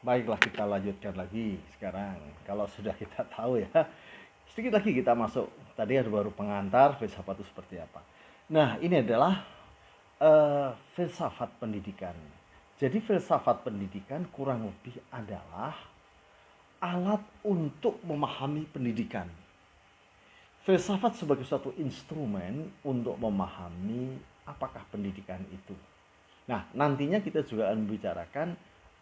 Baiklah, kita lanjutkan lagi sekarang. Kalau sudah kita tahu ya, sedikit lagi kita masuk. Tadi ada baru pengantar filsafat itu seperti apa. Nah, ini adalah filsafat pendidikan. Jadi filsafat pendidikan kurang lebih adalah alat untuk memahami pendidikan. Filsafat sebagai suatu instrumen untuk memahami apakah pendidikan itu. Nah, nantinya kita juga akan membicarakan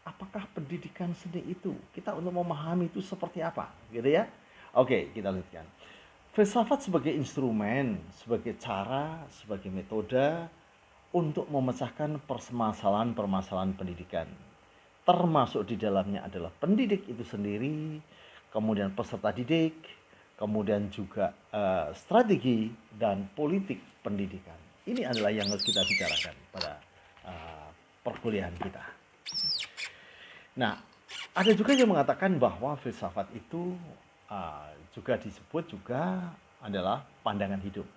apakah pendidikan seni itu. Kita untuk memahami itu seperti apa, gitu ya. Oke, kita lihatkan. Filsafat sebagai instrumen, sebagai cara, sebagai metode untuk memecahkan permasalahan-permasalahan pendidikan. Termasuk di dalamnya adalah pendidik itu sendiri, kemudian peserta didik, kemudian juga strategi dan politik pendidikan. Ini adalah yang harus kita bicarakan pada perkuliahan kita. Nah, ada juga yang mengatakan bahwa filsafat itu juga disebut juga adalah pandangan hidup.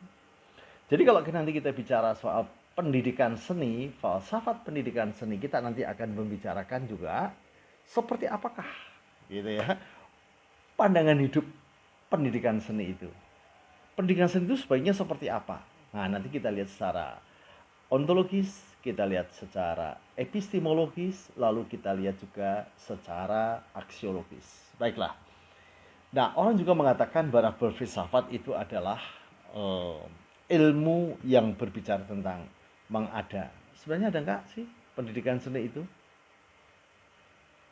Jadi kalau nanti kita bicara soal pendidikan seni, filsafat pendidikan seni, kita nanti akan membicarakan juga seperti apakah gitu ya pandangan hidup pendidikan seni itu. Pendidikan seni itu sebaiknya seperti apa? Nah, nanti kita lihat secara ontologis, kita lihat secara epistemologis, lalu kita lihat juga secara aksiologis. Baiklah. Nah, orang juga mengatakan bahwa berfilsafat itu adalah ilmu yang berbicara tentang mengada. Sebenarnya ada enggak sih pendidikan seni itu?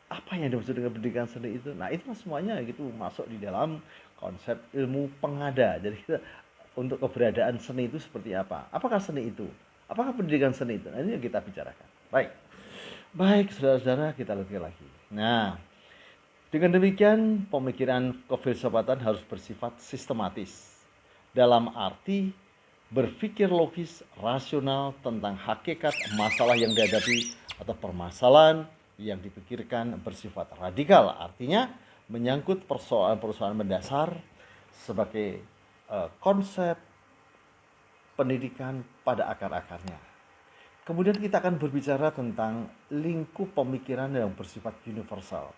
Apa yang dimaksud dengan pendidikan seni itu? Nah, itu semuanya gitu masuk di dalam konsep ilmu pengada. Jadi kita untuk keberadaan seni itu seperti apa? Apakah seni itu? Apakah pendidikan seni itu? Nah, ini yang kita bicarakan. Baik. Baik, saudara-saudara, kita lihat lagi. Nah, dengan demikian pemikiran kefilsafatan harus bersifat sistematis. Dalam arti berpikir logis, rasional tentang hakikat masalah yang dihadapi atau permasalahan yang dipikirkan bersifat radikal. Artinya menyangkut persoalan-persoalan mendasar sebagai konsep pendidikan pada akar-akarnya. Kemudian kita akan berbicara tentang lingkup pemikiran yang bersifat universal.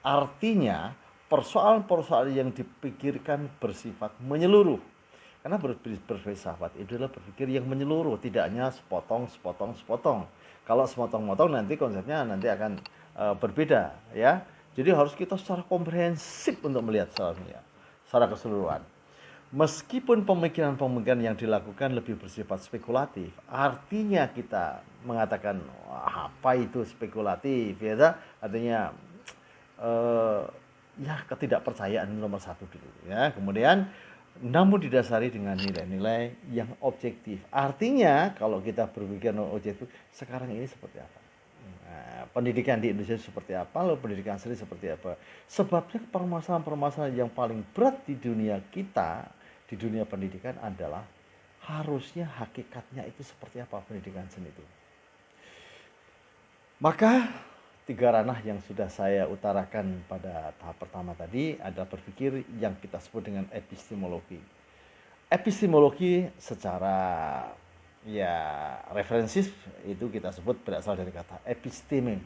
Artinya persoalan-persoalan yang dipikirkan bersifat menyeluruh. Karena berfilsafat itu adalah berpikir yang menyeluruh, tidak hanya sepotong. Kalau sepotong-potong nanti konsepnya nanti akan berbeda ya. Jadi harus kita secara komprehensif untuk melihat secara keseluruhan. Meskipun pemikiran-pemikiran yang dilakukan lebih bersifat spekulatif, artinya kita mengatakan apa itu spekulatif ya, artinya ya ketidakpercayaan nomor satu dulu ya. Kemudian namun didasari dengan nilai-nilai yang objektif. Artinya kalau kita berpikir objektif, sekarang ini seperti apa? Nah, pendidikan di Indonesia seperti apa? Lalu pendidikan seni seperti apa? Sebabnya permasalahan-permasalahan yang paling berat di dunia kita, di dunia pendidikan adalah harusnya hakikatnya itu seperti apa pendidikan seni itu. Maka tiga ranah yang sudah saya utarakan pada tahap pertama tadi adalah berpikir yang kita sebut dengan epistemologi. Epistemologi secara ya referensis itu kita sebut berasal dari kata episteme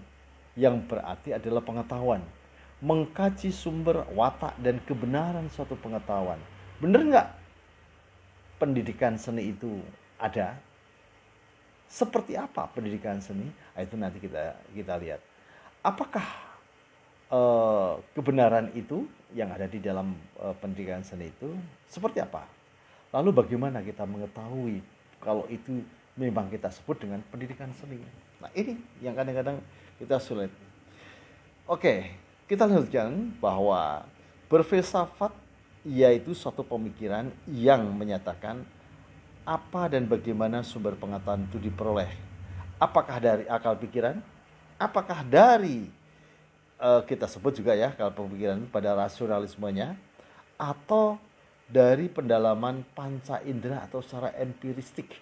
yang berarti adalah pengetahuan, mengkaji sumber watak dan kebenaran suatu pengetahuan. Benar nggak pendidikan seni itu ada? Seperti apa pendidikan seni? Nah, itu nanti kita lihat. Apakah kebenaran itu yang ada di dalam pendidikan seni itu seperti apa? Lalu bagaimana kita mengetahui kalau itu memang kita sebut dengan pendidikan seni? Nah, ini yang kadang-kadang kita sulit. Oke, kita lanjutkan bahwa berfilsafat yaitu suatu pemikiran yang menyatakan apa dan bagaimana sumber pengetahuan itu diperoleh. Apakah dari akal pikiran? Apakah dari kita sebut juga ya kalau pemikiran pada rasionalismenya, atau dari pendalaman panca indera atau secara empiristik,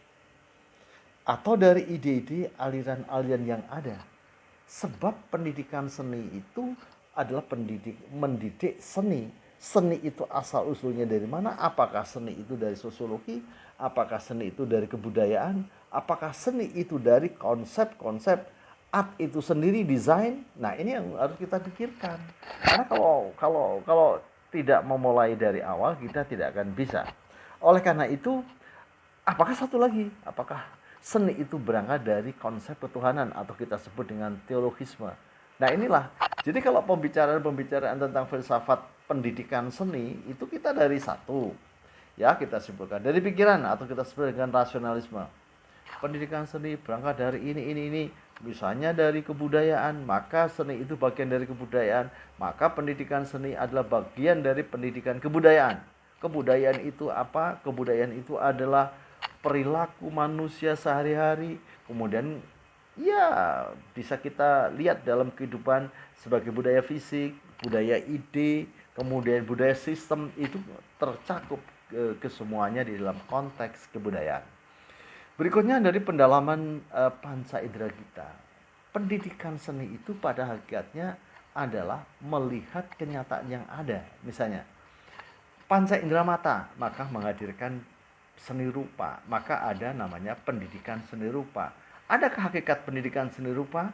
atau dari ide-ide aliran-aliran yang ada. Sebab pendidikan seni itu adalah mendidik seni. Seni itu asal usulnya dari mana? Apakah seni itu dari sosiologi? Apakah seni itu dari kebudayaan? Apakah seni itu dari konsep-konsep art itu sendiri, desain, nah ini yang harus kita pikirkan. Karena kalau tidak memulai dari awal, kita tidak akan bisa. Oleh karena itu, apakah satu lagi, apakah seni itu berangkat dari konsep ketuhanan atau kita sebut dengan teologisme. Nah inilah, jadi kalau pembicaraan tentang filsafat pendidikan seni itu kita dari satu, ya kita sebutkan dari pikiran atau kita sebut dengan rasionalisme. Pendidikan seni berangkat dari ini, misalnya dari kebudayaan, maka seni itu bagian dari kebudayaan, maka pendidikan seni adalah bagian dari pendidikan kebudayaan. Kebudayaan itu apa? Kebudayaan itu adalah perilaku manusia sehari-hari, kemudian ya bisa kita lihat dalam kehidupan sebagai budaya fisik, budaya ide, kemudian budaya sistem, itu tercakup kesemuanya di dalam konteks kebudayaan. Berikutnya dari pendalaman panca indera kita. Pendidikan seni itu pada hakikatnya adalah melihat kenyataan yang ada. Misalnya, panca indera mata, maka menghadirkan seni rupa, maka ada namanya pendidikan seni rupa. Adakah hakikat pendidikan seni rupa?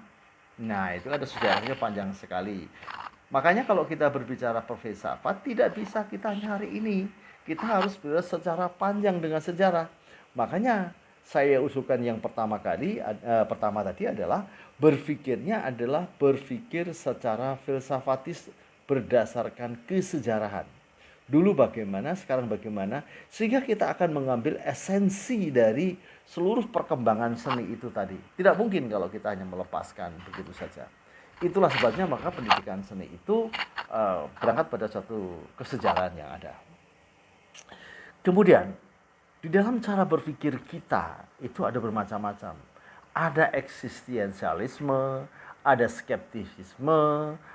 Nah, itu ada sejarahnya panjang sekali. Makanya kalau kita berbicara filsafat, tidak bisa kita nyari ini. Kita harus berbicara secara panjang dengan sejarah. Makanya saya usulkan yang pertama tadi adalah berpikirnya adalah berpikir secara filsafatis berdasarkan kesejarahan. Dulu bagaimana, sekarang bagaimana, sehingga kita akan mengambil esensi dari seluruh perkembangan seni itu tadi. Tidak mungkin kalau kita hanya melepaskan begitu saja. Itulah sebabnya maka pendidikan seni itu berangkat pada suatu kesejarahan yang ada. Kemudian di dalam cara berpikir kita itu ada bermacam-macam. Ada eksistensialisme, ada skeptisisme,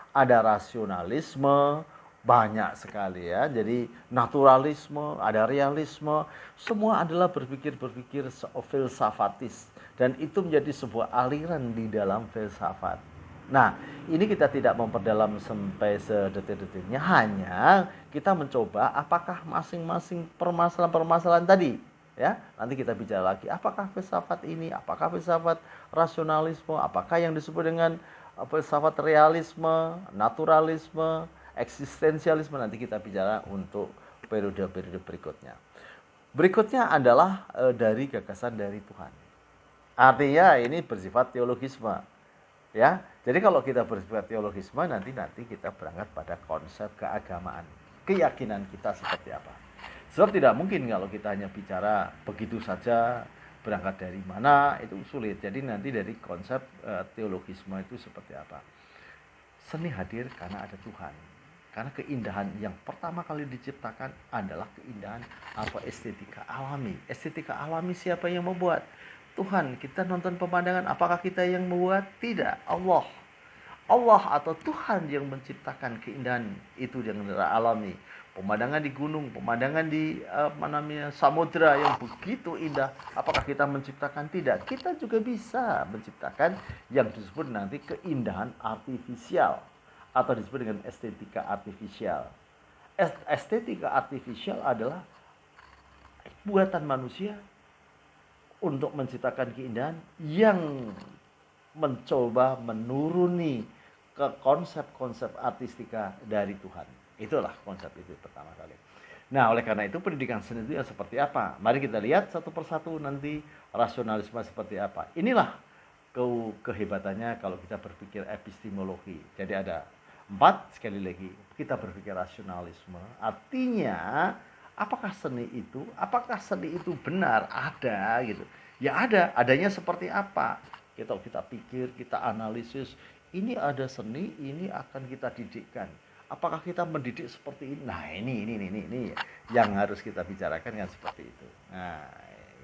ada rasionalisme, banyak sekali ya. Jadi naturalisme, ada realisme, semua adalah berpikir filsafatis dan itu menjadi sebuah aliran di dalam filsafat. Nah, ini kita tidak memperdalam sampai sedetil-detilnya, hanya kita mencoba apakah masing-masing permasalahan-permasalahan tadi, ya. Nanti kita bicara lagi, apakah filsafat ini, apakah filsafat rasionalisme, apakah yang disebut dengan filsafat realisme, naturalisme, eksistensialisme, nanti kita bicara untuk periode-periode berikutnya. Berikutnya adalah dari gagasan dari Tuhan. Artinya ini bersifat teologisme. Ya, jadi kalau kita bersifat teologisme nanti kita berangkat pada konsep keagamaan, keyakinan kita seperti apa. Sebab tidak mungkin kalau kita hanya bicara begitu saja berangkat dari mana, itu sulit. Jadi nanti dari konsep teologisme itu seperti apa. Seni hadir karena ada Tuhan. Karena keindahan yang pertama kali diciptakan adalah keindahan atau estetika alami. Estetika alami siapa yang membuat? Tuhan. Kita nonton pemandangan, apakah kita yang membuat? Tidak, Allah. Allah atau Tuhan yang menciptakan keindahan itu yang alami. Pemandangan di gunung, pemandangan di samudra yang begitu indah, apakah kita menciptakan? Tidak. Kita juga bisa menciptakan yang disebut nanti keindahan artifisial atau disebut dengan estetika artifisial. Estetika artifisial adalah buatan manusia untuk menciptakan keindahan yang mencoba menuruni ke konsep-konsep artistika dari Tuhan. Itulah konsep itu pertama kali. Nah, oleh karena itu pendidikan seni itu ya seperti apa? Mari kita lihat satu persatu nanti rasionalisme seperti apa. Inilah kehebatannya kalau kita berpikir epistemologi. Jadi ada 4, sekali lagi kita berpikir rasionalisme. Artinya apakah seni itu benar ada gitu. Ya ada, adanya seperti apa? Kita pikir, kita analisis, ini ada seni, ini akan kita didikkan. Apakah kita mendidik seperti ini? Nah, ini yang harus kita bicarakan kan seperti itu. Nah,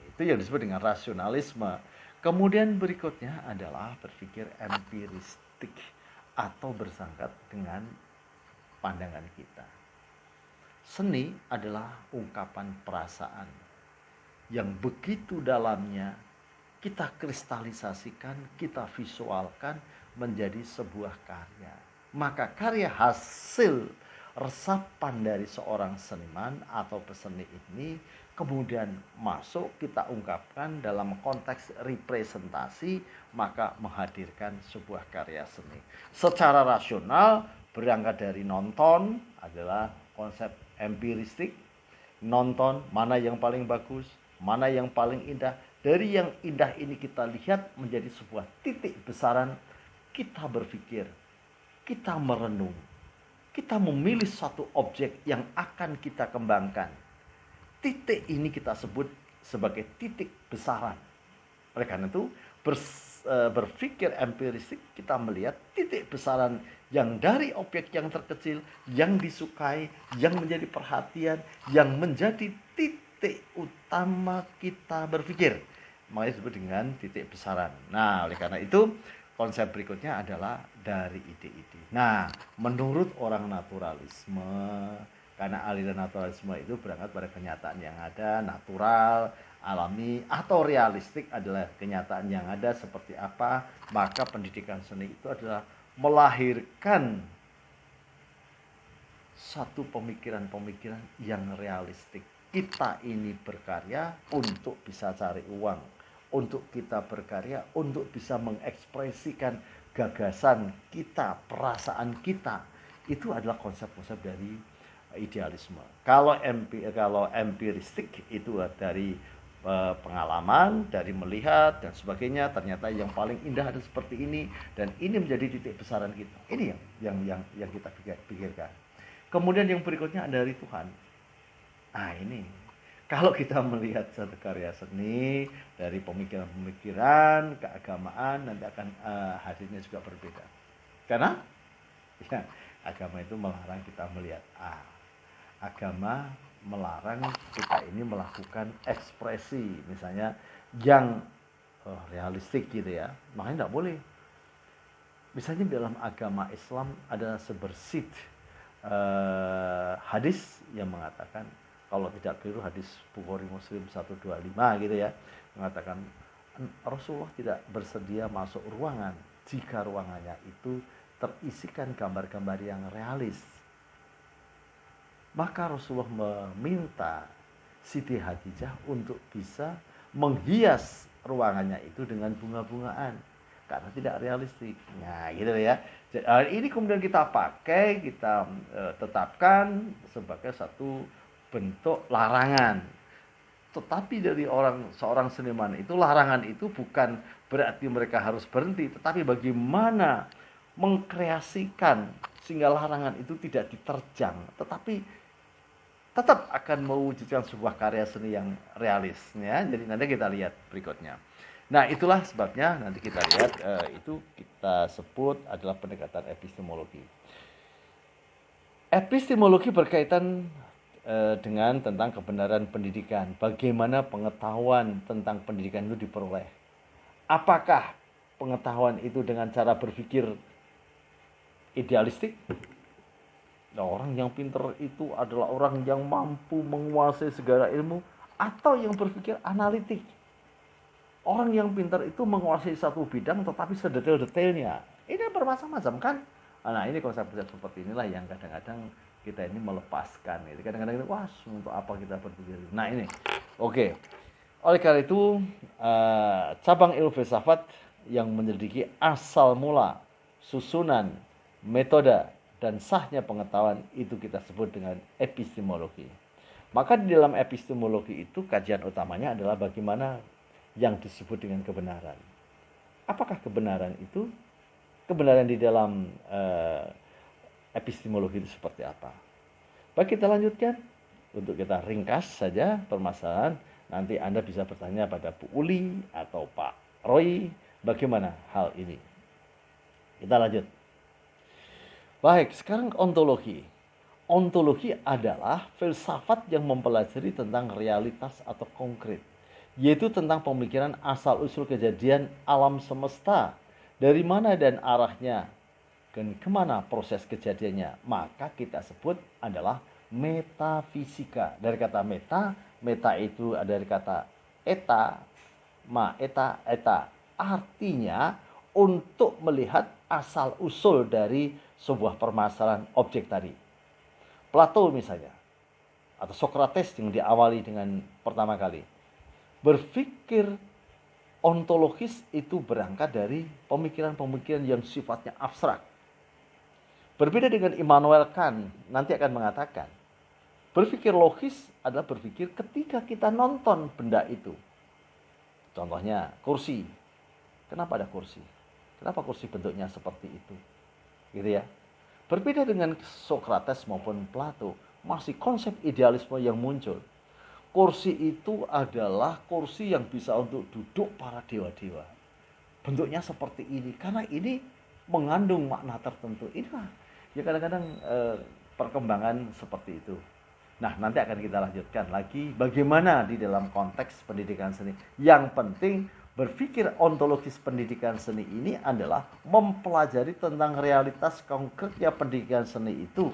itu yang disebut dengan rasionalisme. Kemudian berikutnya adalah berpikir empiristik atau bersangkat dengan pandangan kita. Seni adalah ungkapan perasaan yang begitu dalamnya kita kristalisasikan, kita visualkan menjadi sebuah karya. Maka karya hasil resapan dari seorang seniman atau peseni ini kemudian masuk kita ungkapkan dalam konteks representasi, maka menghadirkan sebuah karya seni. Secara rasional berangkat dari nonton adalah konsep empiristik, nonton mana yang paling bagus, mana yang paling indah. Dari yang indah ini kita lihat menjadi sebuah titik besaran, kita berpikir, kita merenung, kita memilih satu objek yang akan kita kembangkan. Titik ini kita sebut sebagai titik besaran. Oleh karena itu, berpikir empiristik, kita melihat titik besaran yang dari objek yang terkecil, yang disukai, yang menjadi perhatian, yang menjadi titik utama kita berpikir. Makanya disebut dengan titik besaran. Nah, oleh karena itu, konsep berikutnya adalah dari ide-ide. Nah, menurut orang naturalisme, karena aliran naturalisme itu berangkat pada kenyataan yang ada, natural, alami, atau realistik adalah kenyataan yang ada seperti apa, maka pendidikan seni itu adalah melahirkan satu pemikiran-pemikiran yang realistik. Kita ini berkarya untuk bisa cari uang, untuk kita berkarya untuk bisa mengekspresikan gagasan kita, perasaan kita. Itu adalah konsep-konsep dari idealisme. Kalau empiristik itu dari pengalaman, dari melihat dan sebagainya, ternyata yang paling indah ada seperti ini dan ini menjadi titik besaran kita. Ini yang kita pikirkan. Kemudian yang berikutnya dari Tuhan. Nah, ini kalau kita melihat satu karya seni dari pemikiran-pemikiran, keagamaan, nanti akan hasilnya juga berbeda. Karena ya, agama itu melarang kita melihat agama melarang kita ini melakukan ekspresi misalnya yang realistik gitu ya, makanya tidak boleh. Misalnya dalam agama Islam ada sebersit hadis yang mengatakan, kalau tidak keliru hadis Bukhari Muslim 125 gitu ya, mengatakan Rasulullah tidak bersedia masuk ruangan jika ruangannya itu terisikan gambar-gambar yang realis. Maka Rasulullah meminta Siti Khadijah untuk bisa menghias ruangannya itu dengan bunga-bungaan karena tidak realistik. Nah, gitu ya. Ini kemudian kita pakai, kita tetapkan sebagai satu bentuk larangan. Tetapi dari seorang seniman itu, larangan itu bukan berarti mereka harus berhenti, tetapi bagaimana mengkreasikan sehingga larangan itu tidak diterjang, tetapi tetap akan mewujudkan sebuah karya seni yang realis ya. Jadi nanti kita lihat berikutnya. Nah, itulah sebabnya nanti kita lihat itu kita sebut adalah pendekatan epistemologi. Epistemologi berkaitan dengan tentang kebenaran pendidikan. Bagaimana pengetahuan tentang pendidikan itu diperoleh? Apakah pengetahuan itu dengan cara berpikir idealistik? Nah, orang yang pintar itu adalah orang yang mampu menguasai segala ilmu, atau yang berpikir analitik. Orang yang pintar itu menguasai satu bidang tetapi sedetail-detailnya. Ini bermacam-macam kan? Nah, ini konsep-konsep seperti inilah yang kadang-kadang kita ini melepaskan. Kadang-kadang ini, wah, untuk apa kita berpikir? Nah, ini. Oke. Oleh karena itu, cabang ilmu filsafat yang menyelidiki asal mula, susunan, metode, dan sahnya pengetahuan itu kita sebut dengan epistemologi. Maka di dalam epistemologi itu kajian utamanya adalah bagaimana yang disebut dengan kebenaran. Apakah kebenaran itu? Kebenaran di dalam epistemologi itu seperti apa? Baik, kita lanjutkan. Untuk kita ringkas saja permasalahan, nanti Anda bisa bertanya pada Bu Uli atau Pak Roy, bagaimana hal ini. Kita lanjut. Baik, sekarang ontologi. Ontologi adalah filsafat yang mempelajari tentang realitas atau konkret, yaitu tentang pemikiran asal-usul kejadian alam semesta, dari mana dan arahnya, dan kemana proses kejadiannya. Maka kita sebut adalah metafisika. Dari kata meta, meta itu dari kata eta, eta. Artinya untuk melihat asal-usul dari sebuah permasalahan objek tadi. Plato misalnya, atau Socrates yang diawali dengan pertama kali. Berpikir ontologis itu berangkat dari pemikiran-pemikiran yang sifatnya abstrak. Berbeda dengan Immanuel Kant, nanti akan mengatakan, berpikir logis adalah berpikir ketika kita nonton benda itu. Contohnya kursi. Kenapa ada kursi? Kenapa kursi bentuknya seperti itu? Gitu ya. Berbeda dengan Socrates maupun Plato, masih konsep idealisme yang muncul. Kursi itu adalah kursi yang bisa untuk duduk para dewa-dewa. Bentuknya seperti ini, karena ini mengandung makna tertentu. Inilah ya kadang-kadang perkembangan seperti itu. Nah, nanti akan kita lanjutkan lagi bagaimana di dalam konteks pendidikan seni. Yang penting berpikir ontologis pendidikan seni ini adalah mempelajari tentang realitas konkretnya pendidikan seni itu.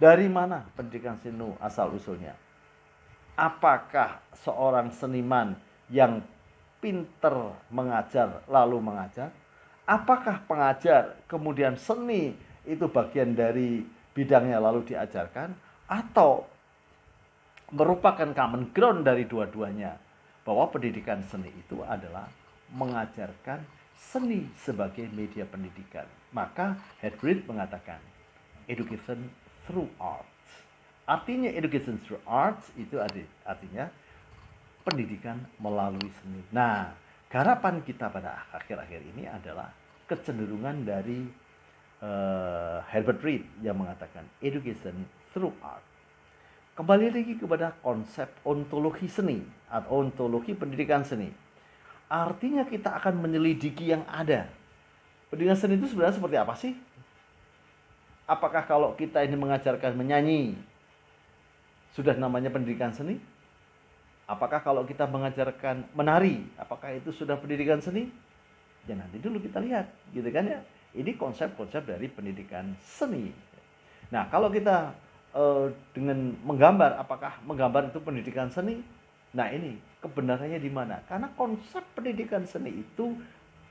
Dari mana pendidikan seni asal usulnya? Apakah seorang seniman yang pinter mengajar lalu mengajar? Apakah pengajar kemudian seni itu bagian dari bidangnya lalu diajarkan? Atau merupakan common ground dari dua-duanya, bahwa pendidikan seni itu adalah mengajarkan seni sebagai media pendidikan. Maka Herbert mengatakan education through art. Artinya education through art itu artinya pendidikan melalui seni. Nah, garapan kita pada akhir-akhir ini adalah kecenderungan dari Herbert Reed yang mengatakan education through art. Kembali lagi kepada konsep ontologi seni atau ontologi pendidikan seni. Artinya kita akan menyelidiki yang ada. Pendidikan seni itu sebenarnya seperti apa sih? Apakah kalau kita ini mengajarkan menyanyi sudah namanya pendidikan seni? Apakah kalau kita mengajarkan menari, apakah itu sudah pendidikan seni? Ya nanti dulu kita lihat, gitu kan ya. Ini konsep-konsep dari pendidikan seni. Nah, kalau kita dengan menggambar, apakah menggambar itu pendidikan seni? Nah, ini kebenarannya di mana? Karena konsep pendidikan seni itu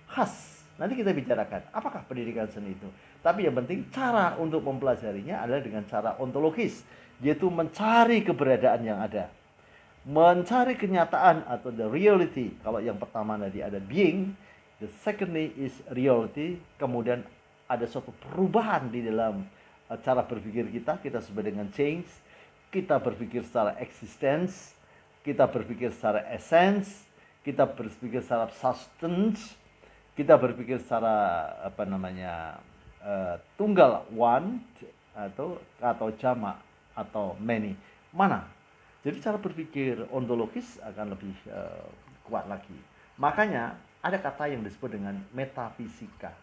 khas. Nanti kita bicarakan apakah pendidikan seni itu. Tapi yang penting cara untuk mempelajarinya adalah dengan cara ontologis, yaitu mencari keberadaan yang ada. Mencari kenyataan atau the reality. Kalau yang pertama tadi ada being, the secondly is reality. Kemudian ada suatu perubahan di dalam cara berpikir kita sebut dengan change. Kita berpikir secara existence, kita berpikir secara essence, kita berpikir secara substance, kita berpikir secara tunggal one atau jamak atau many. Mana? Jadi cara berpikir ontologis akan lebih kuat lagi. Makanya ada kata yang disebut dengan metafisika.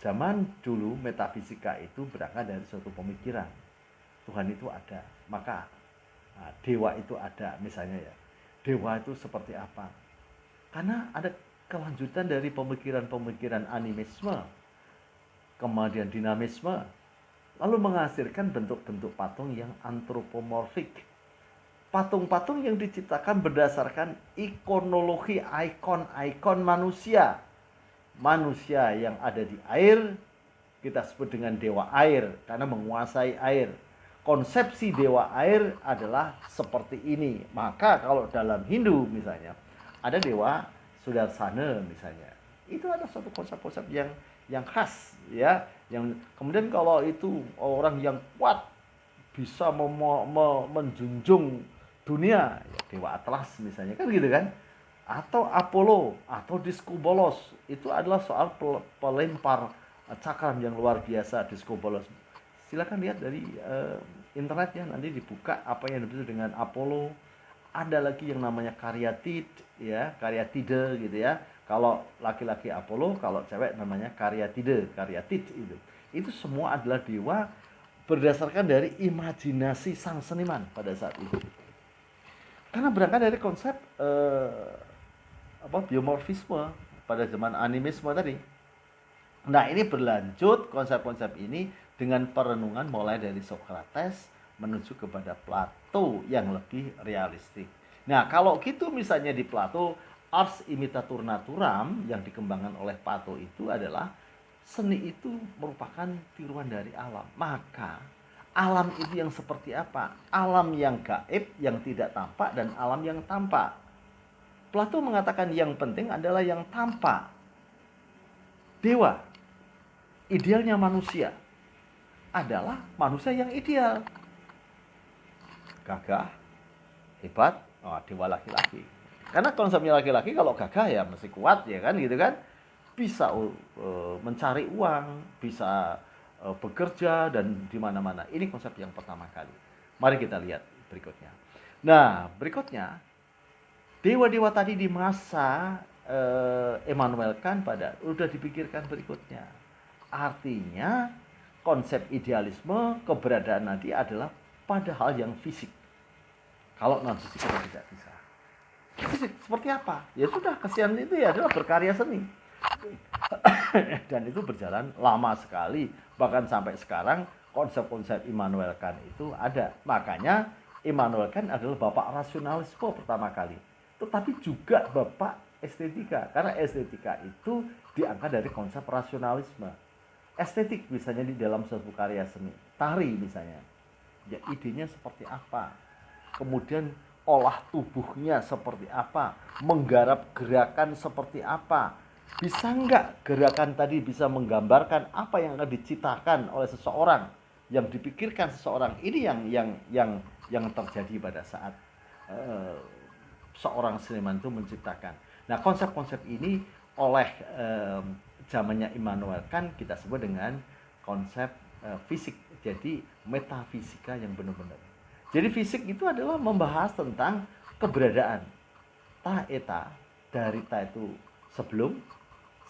Zaman dulu metafisika itu berangkat dari suatu pemikiran. Tuhan itu ada, maka dewa itu ada misalnya ya. Dewa itu seperti apa? Karena ada kelanjutan dari pemikiran-pemikiran animisme, kemudian dinamisme, lalu menghasilkan bentuk-bentuk patung yang antropomorfik. Patung-patung yang diciptakan berdasarkan ikonologi ikon-ikon manusia. Manusia yang ada di air, kita sebut dengan dewa air, karena menguasai air. Konsepsi dewa air adalah seperti ini. Maka kalau dalam Hindu misalnya, ada dewa Sudarsana misalnya. Itu ada suatu konsep-konsep yang khas ya. Yang kemudian kalau itu orang yang kuat bisa menjunjung dunia, ya dewa Atlas misalnya kan gitu kan. Atau Apollo atau Discobolos, itu adalah soal pelempar cakram yang luar biasa Discobolos. Silakan lihat dari internet ya, nanti dibuka apa yang disebut dengan Apollo. Ada lagi yang namanya Karyatid ya, Karyatide gitu ya. Kalau laki-laki Apollo, kalau cewek namanya Karyatide, Karyatid itu. Itu semua adalah dewa berdasarkan dari imajinasi sang seniman pada saat itu. Karena berangkat dari konsep biomorfisme pada zaman animisme tadi. Nah, ini berlanjut konsep-konsep ini dengan perenungan mulai dari Socrates menuju kepada Plato yang lebih realistik. Nah, kalau gitu misalnya di Plato, ars imitatur naturam yang dikembangkan oleh Plato itu adalah seni itu merupakan tiruan dari alam. Maka Alam itu yang seperti apa? Alam yang gaib, yang tidak tampak, dan alam yang tampak. Plato mengatakan yang penting adalah yang tampak. Dewa, idealnya manusia adalah manusia yang ideal. Gagah, hebat, dewa laki-laki. Karena konsepnya laki-laki kalau gagah ya mesti kuat ya kan gitu kan. Bisa mencari uang, bisa bekerja dan di mana-mana. Ini konsep yang pertama kali. Mari kita lihat berikutnya. Nah, berikutnya dewa-dewa tadi di masa Immanuel Kant udah dipikirkan berikutnya. Artinya konsep idealisme keberadaan nanti adalah pada hal yang fisik. Kalau non fisik kita tidak bisa. Fisik seperti apa? Ya sudah, kesian itu ya adalah berkarya seni. Dan itu berjalan lama sekali, bahkan sampai sekarang konsep-konsep Immanuel Kant itu ada. Makanya Immanuel Kant adalah bapak rasionalisme pertama kali, tetapi juga bapak estetika, karena estetika itu diangkat dari konsep rasionalisme. Estetik misalnya di dalam suatu karya seni, tari misalnya, ya idenya seperti apa, kemudian olah tubuhnya seperti apa, menggarap gerakan seperti apa. Bisa nggak gerakan tadi bisa menggambarkan apa yang akan diciptakan oleh seseorang, yang dipikirkan seseorang. Ini yang terjadi pada saat seorang seniman itu menciptakan. Nah, konsep-konsep ini oleh zamannya Immanuel Kant kita sebut dengan konsep fisik. Jadi metafisika yang benar-benar. Jadi fisik itu adalah membahas tentang keberadaan. Ta eta, dari ta itu sebelum,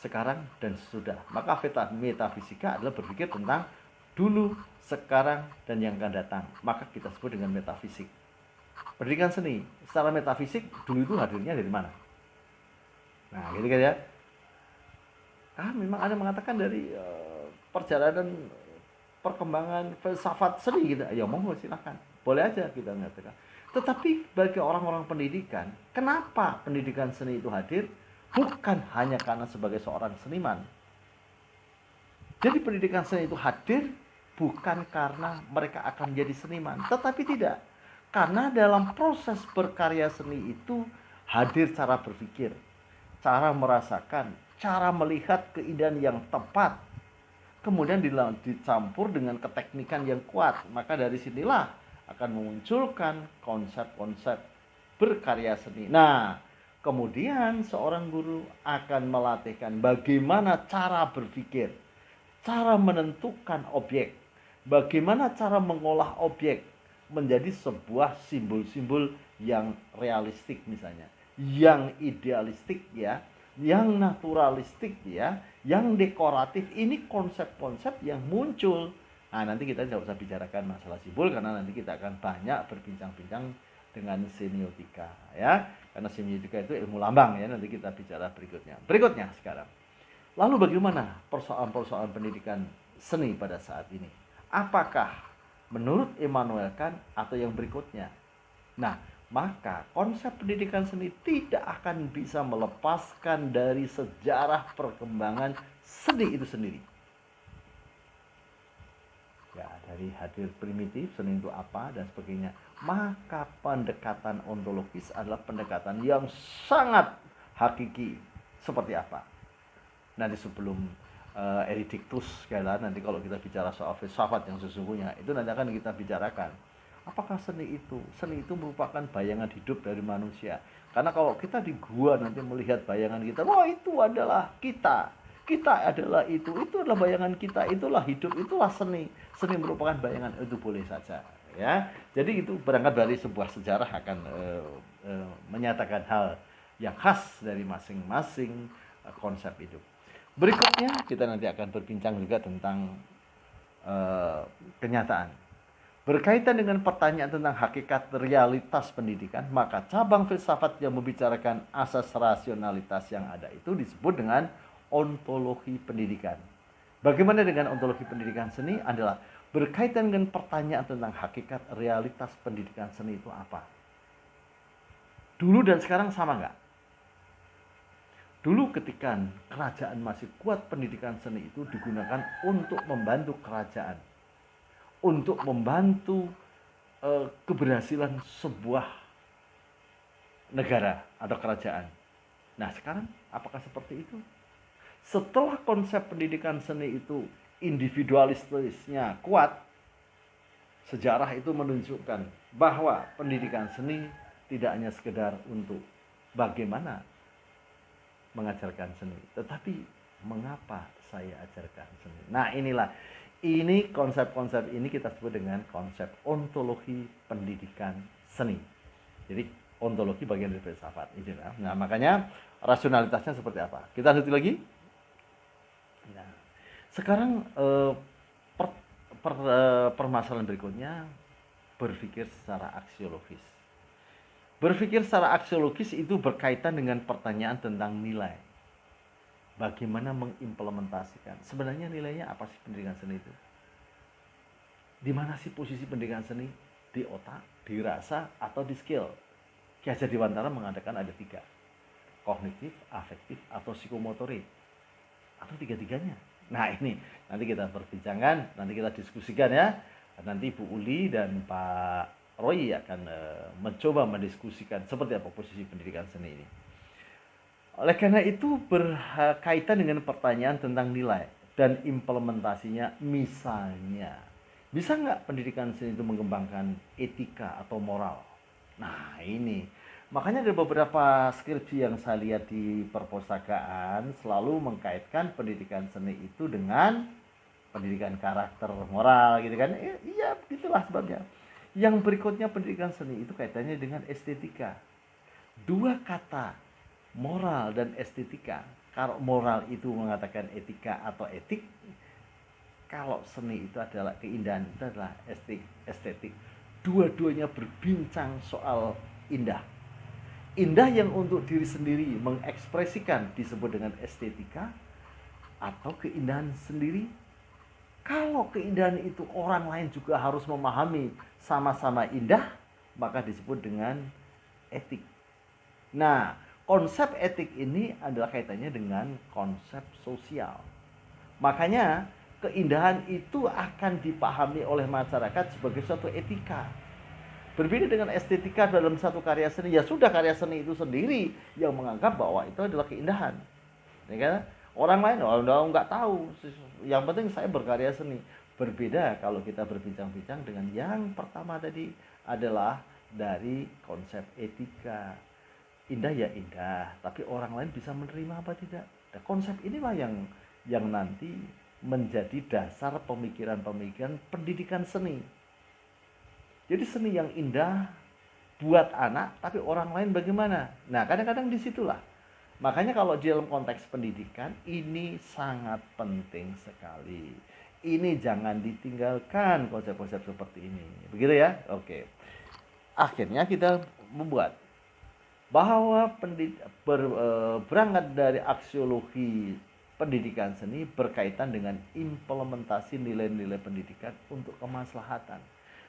sekarang, dan sesudah. Maka metafisika adalah berpikir tentang dulu, sekarang, dan yang akan datang. Maka kita sebut dengan metafisik. Pendidikan seni, secara metafisik, dulu itu hadirnya dari mana? Nah, gitu kan ya. Memang ada mengatakan dari perjalanan perkembangan filsafat seni gitu. Ya monggo silakan. Boleh aja kita mengatakan. Tetapi bagi orang-orang pendidikan, kenapa pendidikan seni itu hadir? Bukan hanya karena sebagai seorang seniman. Jadi pendidikan seni itu hadir bukan karena mereka akan jadi seniman, tetapi tidak. Karena dalam proses berkarya seni itu hadir cara berpikir, cara merasakan, cara melihat keindahan yang tepat, kemudian dicampur dengan keteknikan yang kuat. Maka dari sinilah akan memunculkan konsep-konsep berkarya seni. Nah, kemudian seorang guru akan melatihkan bagaimana cara berpikir, cara menentukan objek, bagaimana cara mengolah objek menjadi sebuah simbol-simbol yang realistik misalnya, yang idealistik ya, yang naturalistik ya, yang dekoratif. Ini konsep-konsep yang muncul. Nah, nanti kita tidak usah bicarakan masalah simbol karena nanti kita akan banyak berbincang-bincang dengan semiotika ya. Karena semiotika itu ilmu lambang ya, nanti kita bicara berikutnya. Berikutnya sekarang. Lalu bagaimana persoalan-persoalan pendidikan seni pada saat ini? Apakah menurut Immanuel Kant atau yang berikutnya? Nah, maka konsep pendidikan seni tidak akan bisa melepaskan dari sejarah perkembangan seni itu sendiri. Ya, dari hadir primitif, seni itu apa dan sebagainya. Maka pendekatan ontologis adalah pendekatan yang sangat hakiki. Seperti apa? Nanti sebelum Eridictus nanti kalau kita bicara soal filsafat yang sesungguhnya, itu nanti akan kita bicarakan. Apakah seni itu merupakan bayangan hidup dari manusia? Karena kalau kita di gua nanti melihat bayangan kita, wah itu adalah kita adalah itu adalah bayangan kita, itulah hidup, itulah seni merupakan bayangan, itu boleh saja ya. Jadi itu berangkat dari sebuah sejarah akan menyatakan hal yang khas dari masing-masing konsep hidup. Berikutnya kita nanti akan berbincang juga tentang kenyataan. Berkaitan dengan pertanyaan tentang hakikat realitas pendidikan, maka cabang filsafat yang membicarakan asas rasionalitas yang ada itu disebut dengan ontologi pendidikan. Bagaimana dengan ontologi pendidikan seni adalah berkaitan dengan pertanyaan tentang hakikat realitas pendidikan seni itu apa. Dulu dan sekarang sama nggak? Dulu ketika kerajaan masih kuat, pendidikan seni itu digunakan untuk membantu kerajaan, untuk membantu keberhasilan sebuah negara atau kerajaan. Nah, sekarang apakah seperti itu? Setelah konsep pendidikan seni itu individualistisnya kuat, sejarah itu menunjukkan bahwa pendidikan seni tidak hanya sekedar untuk bagaimana mengajarkan seni, tetapi mengapa saya ajarkan seni. Nah, ini konsep-konsep ini kita sebut dengan konsep ontologi pendidikan seni. Jadi ontologi bagian dari filsafat. Nah, makanya rasionalitasnya seperti apa? Kita lanjut lagi. Nah, sekarang permasalahan berikutnya, berpikir secara aksiologis. Berpikir secara aksiologis itu berkaitan dengan pertanyaan tentang nilai. Bagaimana mengimplementasikan. Sebenarnya nilainya apa sih pendidikan seni itu? Di mana sih posisi pendidikan seni? Di otak, di rasa, atau di skill? Ki Hajar Dewantara mengatakan ada 3. Kognitif, afektif, atau psikomotorik. Atau tiga-tiganya. Nah, ini nanti kita perbincangkan, nanti kita diskusikan ya. Nanti Bu Uli dan Pak Roy akan mencoba mendiskusikan seperti apa posisi pendidikan seni ini. Oleh karena itu berkaitan dengan pertanyaan tentang nilai dan implementasinya. Misalnya, bisa nggak pendidikan seni itu mengembangkan etika atau moral? Nah, ini makanya ada beberapa skripsi yang saya lihat di perpustakaan selalu mengkaitkan pendidikan seni itu dengan pendidikan karakter moral gitu kan. Iya, begitulah sebabnya. Yang berikutnya, pendidikan seni itu kaitannya dengan estetika. 2 kata, moral dan estetika. Kalau moral itu mengatakan etika atau etik, kalau seni itu adalah keindahan, itu adalah estetik. Dua-duanya berbincang soal indah. Indah yang untuk diri sendiri mengekspresikan disebut dengan estetika, atau keindahan sendiri. Kalau keindahan itu orang lain juga harus memahami sama-sama indah, maka disebut dengan etik. Nah, konsep etik ini adalah kaitannya dengan konsep sosial. Makanya keindahan itu akan dipahami oleh masyarakat sebagai suatu etika. Berbeda dengan estetika dalam satu karya seni, ya sudah, karya seni itu sendiri yang menganggap bahwa itu adalah keindahan. Ya kan? Orang lain nggak tahu. Yang penting saya berkarya seni. Berbeda kalau kita berbincang-bincang dengan yang pertama tadi, adalah dari konsep etika. Indah ya indah, tapi orang lain bisa menerima apa tidak. Nah, konsep inilah yang nanti menjadi dasar pemikiran-pemikiran pendidikan seni. Jadi seni yang indah buat anak, tapi orang lain bagaimana? Nah, kadang-kadang disitulah. Makanya kalau di dalam konteks pendidikan, ini sangat penting sekali. Ini jangan ditinggalkan konsep-konsep seperti ini. Begitu ya? Oke. Akhirnya kita membuat bahwa berangkat dari aksiologi pendidikan seni berkaitan dengan implementasi nilai-nilai pendidikan untuk kemaslahatan.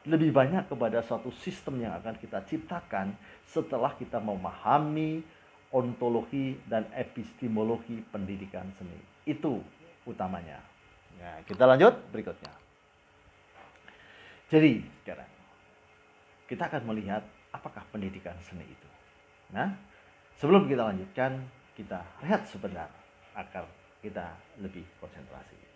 Lebih banyak kepada suatu sistem yang akan kita ciptakan setelah kita memahami ontologi dan epistemologi pendidikan seni. Itu utamanya. Nah, kita lanjut berikutnya. Jadi sekarang kita akan melihat apakah pendidikan seni itu. Nah, sebelum kita lanjutkan, kita rehat sebentar agar kita lebih konsentrasi.